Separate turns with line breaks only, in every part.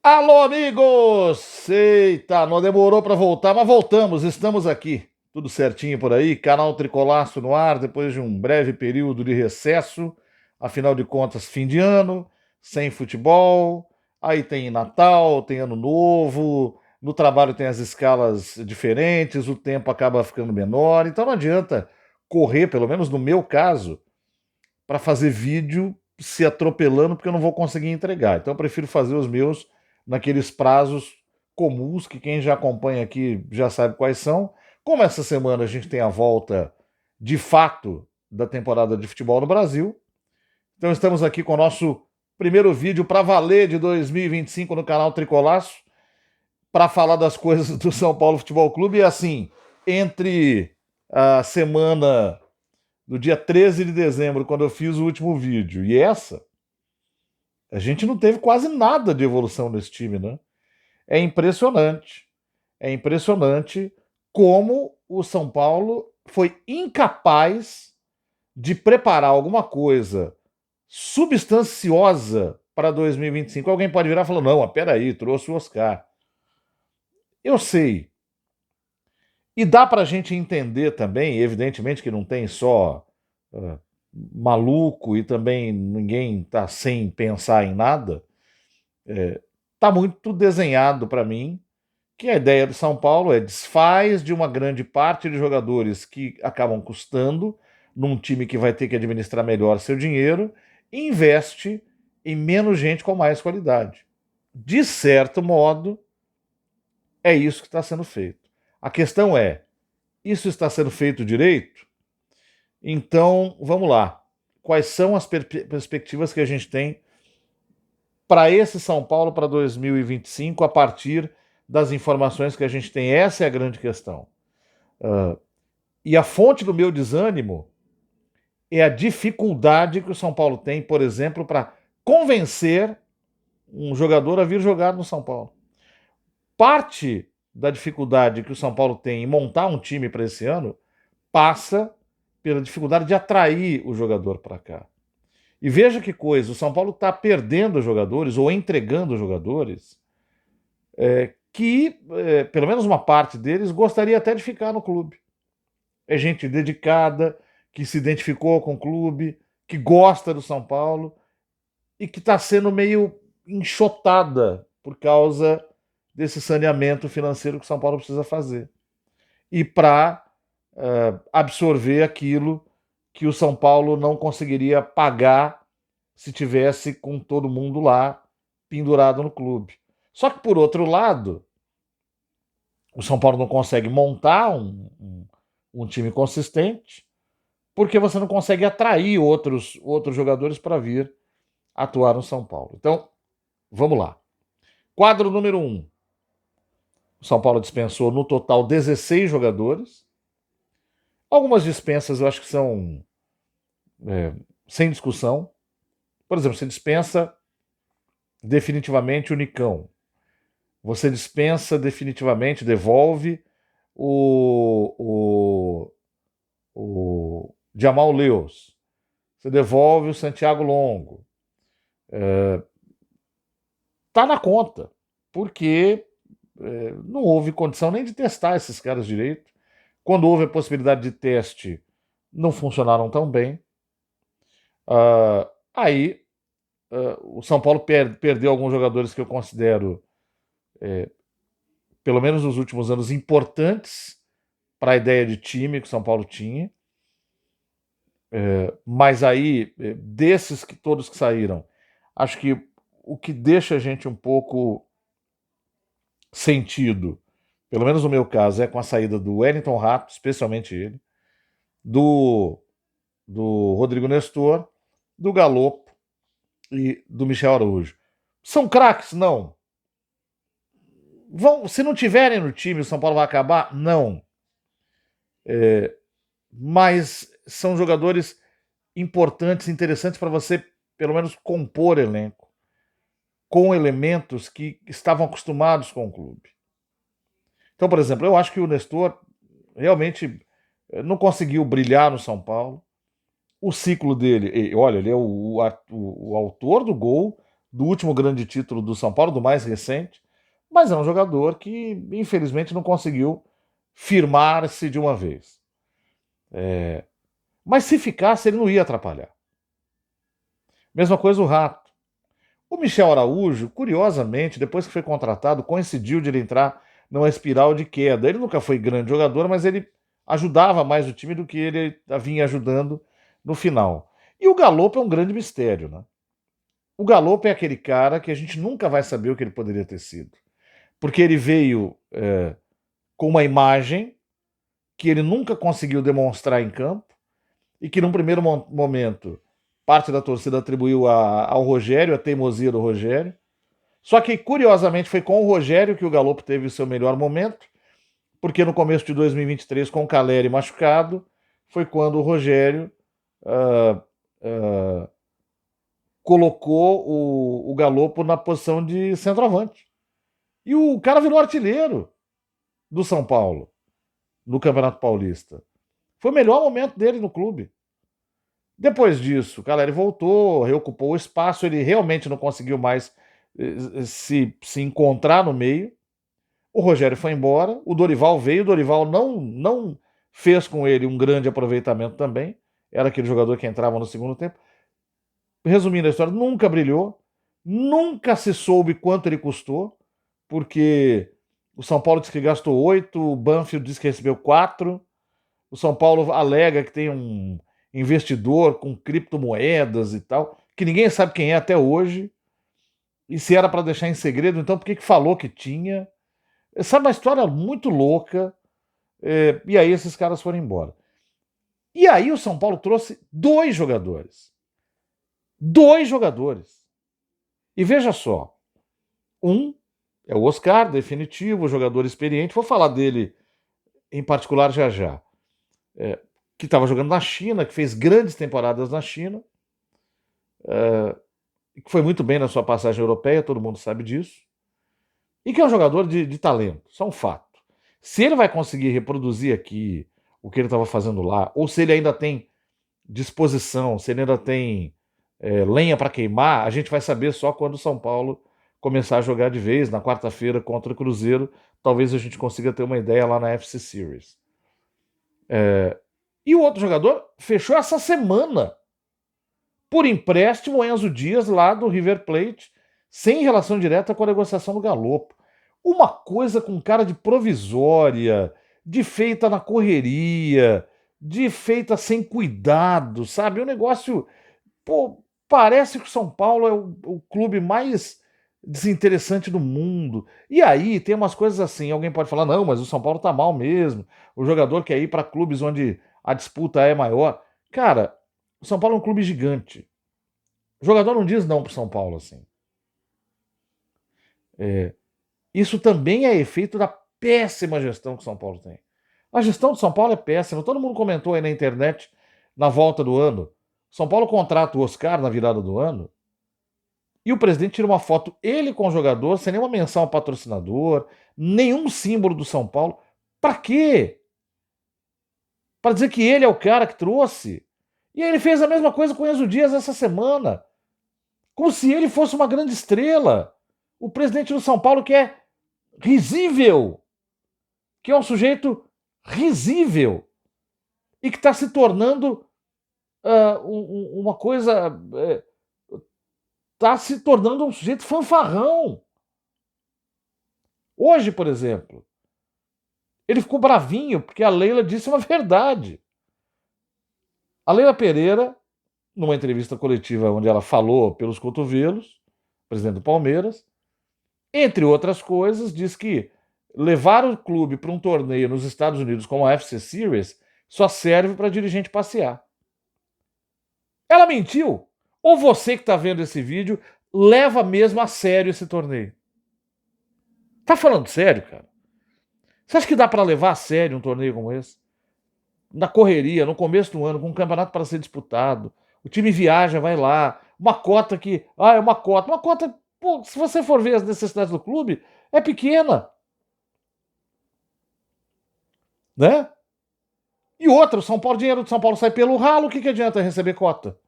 Alô, amigos! Eita, não demorou para voltar, mas voltamos, estamos aqui. Tudo certinho por aí, canal Tricolaço no ar, depois de um breve período de recesso. Afinal de contas, fim de ano, sem futebol, aí tem Natal, tem Ano Novo, no trabalho tem as escalas diferentes, o tempo acaba ficando menor, então não adianta correr, pelo menos no meu caso, para fazer vídeo se atropelando, porque eu não vou conseguir entregar. Então eu prefiro fazer os meus naqueles prazos comuns, que quem já acompanha aqui já sabe quais são. Como essa semana a gente tem a volta de fato da temporada de futebol no Brasil, então estamos aqui com o nosso primeiro vídeo para valer de 2025 no canal Tricolaço, para falar das coisas do São Paulo Futebol Clube. E assim, entre a semana do dia 13 de dezembro, quando eu fiz o último vídeo, e essa, a gente não teve quase nada de evolução nesse time, né? É impressionante. É impressionante como o São Paulo foi incapaz de preparar alguma coisa substanciosa para 2025. Alguém pode virar e falar: não, peraí, trouxe o Oscar. Eu sei. E dá para a gente entender também, evidentemente que não tem só uh, maluco e também ninguém está sem pensar em nada. Está muito desenhado para mim que a ideia do São Paulo é desfaz de uma grande parte de jogadores que acabam custando num time que vai ter que administrar melhor seu dinheiro e investe em menos gente com mais qualidade. De certo modo, é isso que está sendo feito. A questão é, isso está sendo feito direito? Então, vamos lá. Quais são as perspectivas que a gente tem para esse São Paulo para 2025 a partir das informações que a gente tem? Essa é a grande questão. E a fonte do meu desânimo é a dificuldade que o São Paulo tem, por exemplo, para convencer um jogador a vir jogar no São Paulo. Parte da dificuldade que o São Paulo tem em montar um time para esse ano passa pela dificuldade de atrair o jogador para cá. E veja que coisa, o São Paulo está perdendo jogadores ou entregando jogadores que, pelo menos uma parte deles, gostaria até de ficar no clube. É gente dedicada, que se identificou com o clube, que gosta do São Paulo e que está sendo meio enxotada por causa desse saneamento financeiro que o São Paulo precisa fazer. E para absorver aquilo que o São Paulo não conseguiria pagar se tivesse com todo mundo lá pendurado no clube. Só que, por outro lado, o São Paulo não consegue montar um time consistente porque você não consegue atrair outros jogadores para vir atuar no São Paulo. Então, vamos lá. Quadro número 1. O São Paulo dispensou no total 16 jogadores. Algumas dispensas eu acho que são sem discussão. Por exemplo, você dispensa definitivamente o Nicão. Você dispensa definitivamente, devolve o, o Jamal Lewis. Você devolve o Santiago Longo. Tá na conta, porque não houve condição nem de testar esses caras direito. Quando houve a possibilidade de teste, não funcionaram tão bem. Aí o São Paulo perdeu alguns jogadores que eu considero, pelo menos nos últimos anos, importantes para a ideia de time que o São Paulo tinha. Mas aí, desses que todos que saíram, acho que o que deixa a gente um pouco sentido, pelo menos no meu caso, é com a saída do Wellington Rato, especialmente ele, do, do Rodrigo Nestor, do Galopo e do Michel Araújo. São craques? Não. Se não tiverem no time, o São Paulo vai acabar? Não. Mas são jogadores importantes, interessantes para você, pelo menos, compor elenco com elementos que estavam acostumados com o clube. Então, por exemplo, eu acho que o Nestor realmente não conseguiu brilhar no São Paulo. O ciclo dele, olha, ele é o autor do gol do último grande título do São Paulo, do mais recente, mas é um jogador que, infelizmente, não conseguiu firmar-se de uma vez. Mas se ficasse, ele não ia atrapalhar. Mesma coisa o Rato. O Michel Araújo, curiosamente, depois que foi contratado, coincidiu de ele entrar numa espiral de queda. Ele nunca foi grande jogador, mas ele ajudava mais o time do que ele vinha ajudando no final. E o Galopo é um grande mistério, né? O Galopo é aquele cara que a gente nunca vai saber o que ele poderia ter sido. Porque ele veio com uma imagem que ele nunca conseguiu demonstrar em campo e que num primeiro momento parte da torcida atribuiu ao Rogério, a teimosia do Rogério. Só que, curiosamente, foi com o Rogério que o Galopo teve o seu melhor momento, porque no começo de 2023, com o Caleri machucado, foi quando o Rogério colocou o Galopo na posição de centroavante. E o cara virou artilheiro do São Paulo no Campeonato Paulista. Foi o melhor momento dele no clube. Depois disso, o Caleri voltou, reocupou o espaço, ele realmente não conseguiu mais se encontrar no meio. O Rogério foi embora, o Dorival veio, o Dorival não fez com ele um grande aproveitamento também. Era aquele jogador que entrava no segundo tempo. Resumindo a história, nunca brilhou, nunca se soube quanto ele custou, porque o São Paulo disse que gastou 8, o Banfield disse que recebeu 4. O São Paulo alega que tem um investidor com criptomoedas e tal, que ninguém sabe quem é até hoje. E se era para deixar em segredo, então por que falou que tinha? Sabe, uma história muito louca. E aí esses caras foram embora. E aí o São Paulo trouxe 2 jogadores. 2 jogadores. E veja só, um é o Oscar, definitivo, jogador experiente. Vou falar dele em particular já já. Que estava jogando na China, que fez grandes temporadas na China, que foi muito bem na sua passagem europeia, todo mundo sabe disso, e que é um jogador de talento, isso é um fato. Se ele vai conseguir reproduzir aqui o que ele estava fazendo lá, ou se ele ainda tem disposição, se ele ainda tem lenha para queimar, a gente vai saber só quando o São Paulo começar a jogar de vez, na quarta-feira contra o Cruzeiro. Talvez a gente consiga ter uma ideia lá na FC Series. E o outro jogador fechou essa semana por empréstimo, o Enzo Dias, lá do River Plate, sem relação direta com a negociação do Galopo. Uma coisa com cara de provisória, de feita na correria, de feita sem cuidado, sabe? O negócio, pô, parece que o São Paulo é o clube mais desinteressante do mundo. E aí tem umas coisas assim, alguém pode falar, não, mas o São Paulo tá mal mesmo, o jogador quer ir para clubes onde a disputa é maior. Cara, o São Paulo é um clube gigante. O jogador não diz não pro São Paulo assim. Isso também é efeito da péssima gestão que o São Paulo tem. A gestão do São Paulo é péssima. Todo mundo comentou aí na internet, na volta do ano. São Paulo contrata o Oscar na virada do ano e o presidente tira uma foto, ele com o jogador, sem nenhuma menção ao patrocinador, nenhum símbolo do São Paulo. Pra quê? Para dizer que ele é o cara que trouxe. E aí ele fez a mesma coisa com o Enzo Dias essa semana. Como se ele fosse uma grande estrela. O presidente do São Paulo, que é risível, que é um sujeito risível e que está se tornando uma coisa. Está se tornando um sujeito fanfarrão. Hoje, por exemplo, ele ficou bravinho porque a Leila disse uma verdade. A Leila Pereira, numa entrevista coletiva onde ela falou pelos cotovelos, presidente do Palmeiras, entre outras coisas, diz que levar o clube para um torneio nos Estados Unidos como a FC Series só serve para dirigente passear. Ela mentiu? Ou você que está vendo esse vídeo leva mesmo a sério esse torneio? Tá falando sério, cara? Você acha que dá para levar a sério um torneio como esse? Na correria, no começo do ano, com um campeonato para ser disputado. O time viaja, vai lá. Uma cota que. Ah, é uma cota. Uma cota, pô, se você for ver as necessidades do clube, é pequena. Né? E outra, o dinheiro do São Paulo sai pelo ralo, o que adianta receber cota?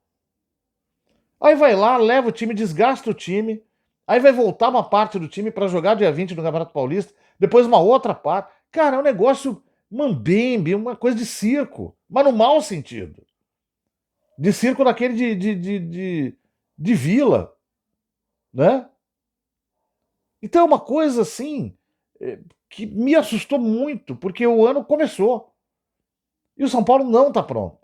Aí vai lá, leva o time, desgasta o time, aí vai voltar uma parte do time para jogar dia 20 no Campeonato Paulista, depois uma outra parte. Cara, é um negócio mambembe, uma coisa de circo, mas no mau sentido. De circo daquele de vila, né? Então é uma coisa assim que me assustou muito, porque o ano começou e o São Paulo não está pronto.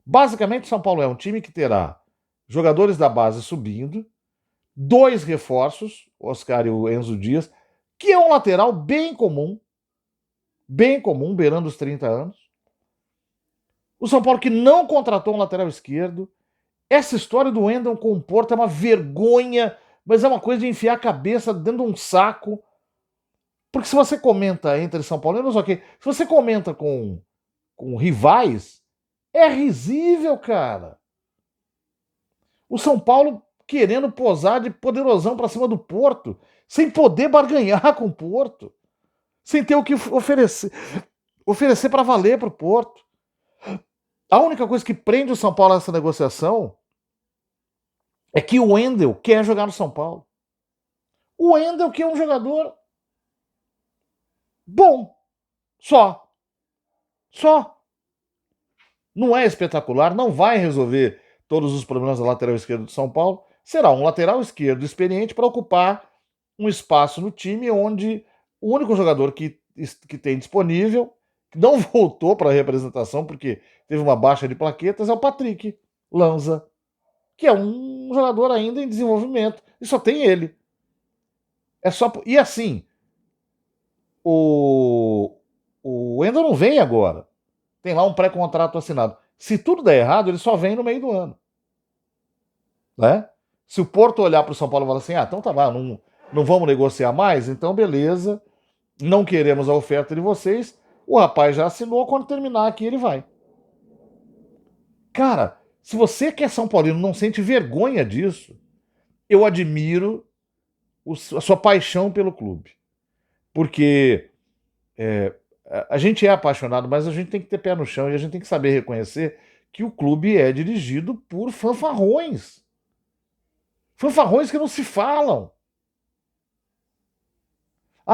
Basicamente, o São Paulo é um time que terá jogadores da base subindo, 2 reforços, Oscar e o Enzo Dias, que é um lateral bem comum, beirando os 30 anos. O São Paulo que não contratou um lateral esquerdo. Essa história do Wendel com o Porto é uma vergonha, mas é uma coisa de enfiar a cabeça dentro de um saco. Porque se você comenta entre São Paulinos, ok. Se você comenta com rivais, é risível, cara. O São Paulo querendo posar de poderosão para cima do Porto, sem poder barganhar com o Porto, sem ter o que oferecer para valer para o Porto. A única coisa que prende o São Paulo nessa negociação é que o Wendel quer jogar no São Paulo. O Wendel que é um jogador bom, só. Não é espetacular, não vai resolver todos os problemas da lateral esquerda do São Paulo. Será um lateral esquerdo experiente para ocupar um espaço no time onde o único jogador que tem disponível, que não voltou para a representação porque teve uma baixa de plaquetas, é o Patrick Lanza, que é um jogador ainda em desenvolvimento, e só tem ele. É só e assim, o Wendel não vem agora. Tem lá um pré-contrato assinado. Se tudo der errado, ele só vem no meio do ano. Né? Se o Porto olhar para o São Paulo e falar assim, então tá bom, não vamos negociar mais, então beleza, não queremos a oferta de vocês, o rapaz já assinou, quando terminar aqui ele vai. Cara, se você que é São Paulino não sente vergonha disso, eu admiro a sua paixão pelo clube. Porque a gente é apaixonado, mas a gente tem que ter pé no chão e a gente tem que saber reconhecer que o clube é dirigido por fanfarrões. Fanfarrões que não se falam.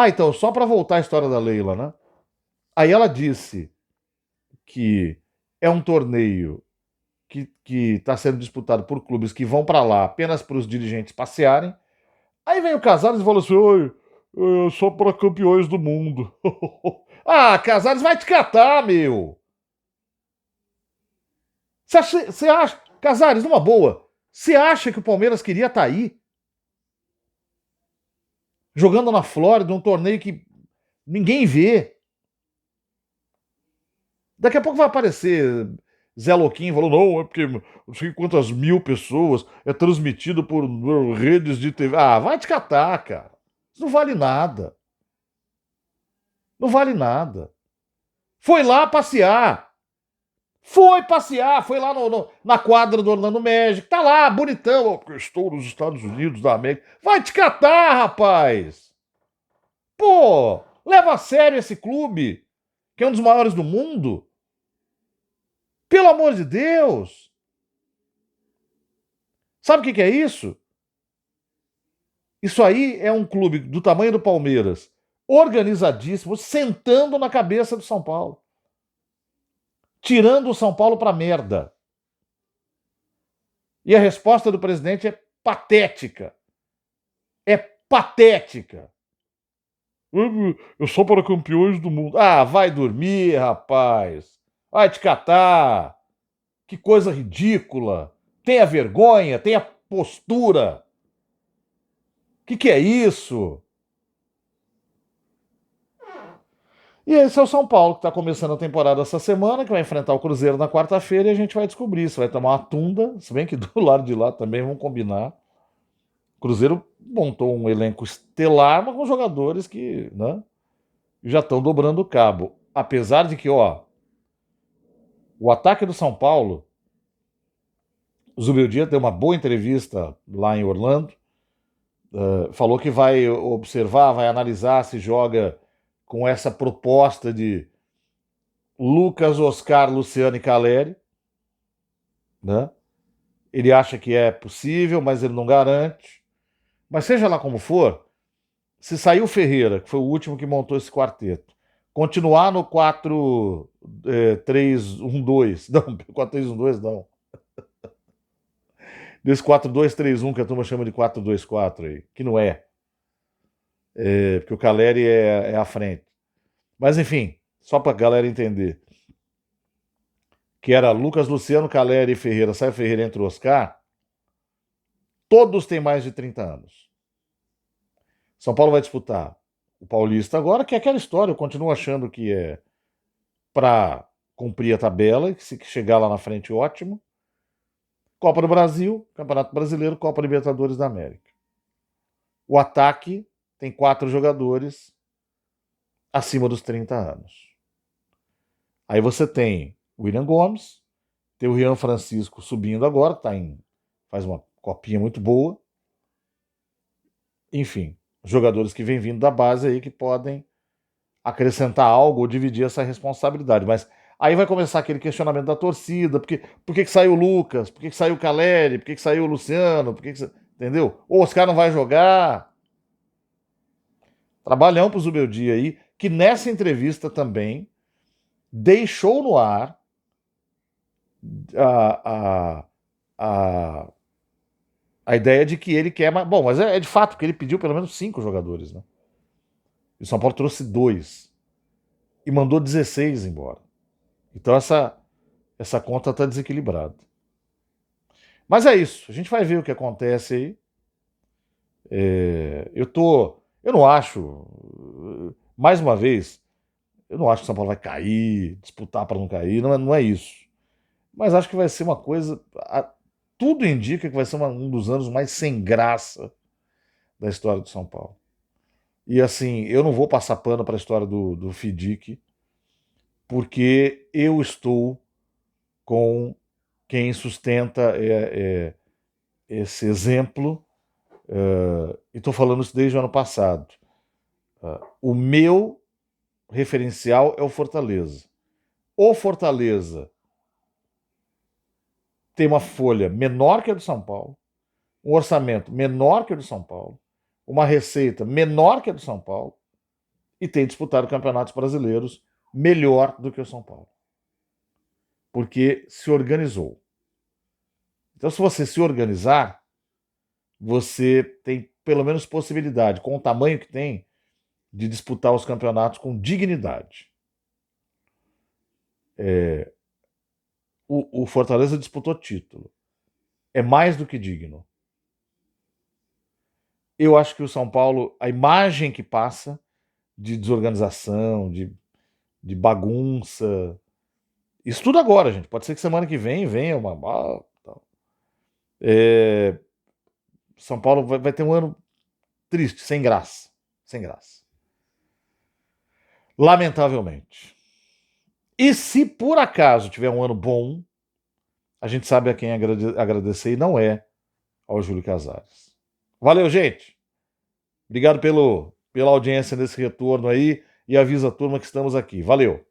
Então, só para voltar à história da Leila, né? Aí ela disse que é um torneio que está sendo disputado por clubes que vão para lá apenas para os dirigentes passearem. Aí vem o Casares e falou assim: oi, é só para campeões do mundo. Casares, vai te catar, meu! Você acha, Casares, numa boa, você acha que o Palmeiras queria estar aí? Jogando na Flórida, um torneio que ninguém vê. Daqui a pouco vai aparecer Zé Louquinho falou, não, é porque não sei quantas mil pessoas, é transmitido por redes de TV. Vai te catar, cara. Isso não vale nada. Não vale nada. Foi lá passear. Foi lá na quadra do Orlando Magic. Tá lá, bonitão. Porque eu estou nos Estados Unidos da América. Vai te catar, rapaz. Pô, leva a sério esse clube, que é um dos maiores do mundo. Pelo amor de Deus! Sabe o que é isso? Isso aí é um clube do tamanho do Palmeiras, organizadíssimo, sentando na cabeça do São Paulo. Tirando o São Paulo pra merda. E a resposta do presidente é patética. É patética. Eu sou para campeões do mundo. Vai dormir, rapaz. Vai te catar. Que coisa ridícula. Tenha vergonha, tenha postura. Que é isso? E esse é o São Paulo, que está começando a temporada essa semana, que vai enfrentar o Cruzeiro na quarta-feira e a gente vai descobrir se vai tomar uma tunda, se bem que do lado de lá também vão combinar. O Cruzeiro montou um elenco estelar, mas com jogadores que, né, já estão dobrando o cabo. Apesar de que, o ataque do São Paulo, o Zubeldia deu uma boa entrevista lá em Orlando, falou que vai observar, vai analisar se joga com essa proposta de Lucas, Oscar, Luciano e Caleri, né? Ele acha que é possível, mas ele não garante. Mas seja lá como for, se sair o Ferreira, que foi o último que montou esse quarteto, continuar no 4-3-1-2, não, 4-3-1-2 não. Desse 4-2-3-1 que a turma chama de 4-2-4 aí, que não é. Porque o Caleri é à frente. Mas enfim, só para a galera entender. Que era Lucas Luciano, Caleri e Ferreira. Sai o Ferreira entre o Oscar. Todos têm mais de 30 anos. São Paulo vai disputar o Paulista agora, que é aquela história. Eu continuo achando que é para cumprir a tabela, e se chegar lá na frente, ótimo. Copa do Brasil, Campeonato Brasileiro, Copa Libertadores da América. O ataque tem 4 jogadores acima dos 30 anos. Aí você tem o William Gomes, tem o Rian Francisco subindo agora, faz uma copinha muito boa. Enfim, jogadores que vêm vindo da base aí que podem acrescentar algo ou dividir essa responsabilidade. Mas aí vai começar aquele questionamento da torcida, por que saiu o Lucas? Por que saiu o Caleri? Por que saiu o Luciano? Entendeu? Ou os caras não vai jogar. Trabalhão pro Zubeldia aí, que nessa entrevista também deixou no ar a, a, a, a ideia de que ele quer mais. Bom, mas é de fato que ele pediu pelo menos 5 jogadores, né? E o São Paulo trouxe 2 e mandou 16 embora. Então essa conta está desequilibrada. Mas é isso. A gente vai ver o que acontece aí. Eu não acho. Mais uma vez, eu não acho que o São Paulo vai cair, disputar para não cair. Não é isso. Mas acho que vai ser uma coisa. Tudo indica que vai ser um dos anos mais sem graça da história do São Paulo. E assim, eu não vou passar pano para a história do Fidic, porque eu estou com quem sustenta esse exemplo, e estou falando isso desde o ano passado. O meu referencial é o Fortaleza. O Fortaleza tem uma folha menor que a do São Paulo, um orçamento menor que o do São Paulo, uma receita menor que a do São Paulo, e tem disputado campeonatos brasileiros melhor do que o São Paulo. Porque se organizou. Então, se você se organizar, você tem pelo menos possibilidade, com o tamanho que tem, de disputar os campeonatos com dignidade. O Fortaleza disputou título. É mais do que digno. Eu acho que o São Paulo, a imagem que passa de desorganização, de bagunça. Isso tudo agora, gente. Pode ser que semana que vem venha uma. São Paulo vai ter um ano triste, sem graça. Sem graça. Lamentavelmente. E se por acaso tiver um ano bom, a gente sabe a quem agradecer e não é ao Júlio Casares. Valeu, gente. Obrigado pela audiência nesse retorno aí e avisa a turma que estamos aqui. Valeu.